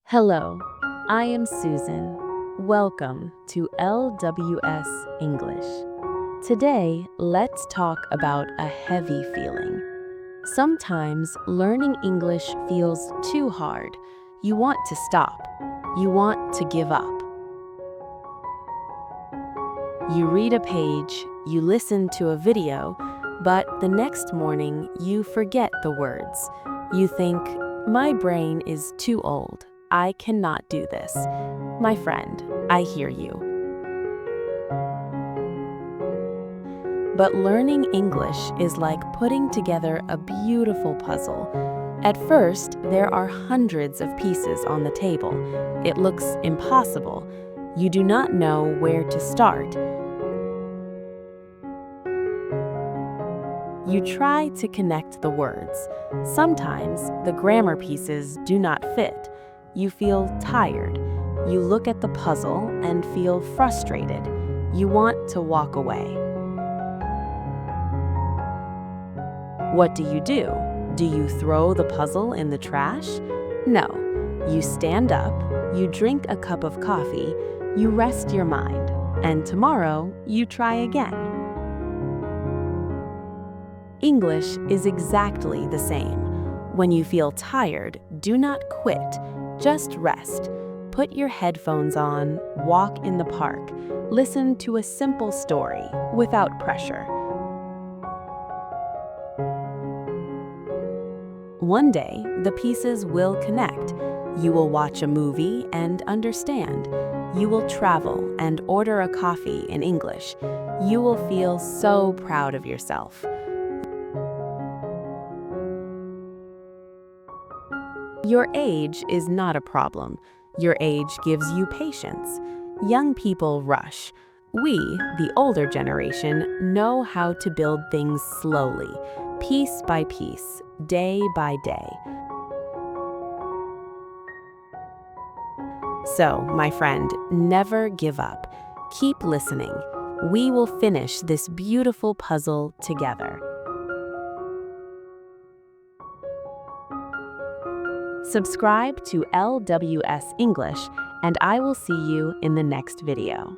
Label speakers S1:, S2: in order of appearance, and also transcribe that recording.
S1: Hello, I am Susan. Welcome to LWS English. Today, let's talk about a heavy feeling. Sometimes learning English feels too hard. You want to stop. You want to give up. You read a page, you listen to a video, but the next morning you forget the words. You think, my brain is too old. I cannot do this. My friend, I hear you. But learning English is like putting together a beautiful puzzle. At first, there are hundreds of pieces on the table. It looks impossible. You do not know where to start. You try to connect the words. Sometimes the grammar pieces do not fit. You feel tired. You look at the puzzle and feel frustrated. You want to walk away. What do? Do you throw the puzzle in the trash? No. You stand up, you drink a cup of coffee, you rest your mind, and tomorrow you try again. English is exactly the same. When you feel tired, do not quit. Just rest. Put your headphones on, walk in the park, listen to a simple story without pressure. One day, the pieces will connect. You will watch a movie and understand. You will travel and order a coffee in English. You will feel so proud of yourself. Your age is not a problem. Your age gives you patience. Young people rush. We, the older generation, know how to build things slowly, piece by piece, day by day. So, my friend, never give up. Keep listening. We will finish this beautiful puzzle together. Subscribe to LWS English, and I will see you in the next video.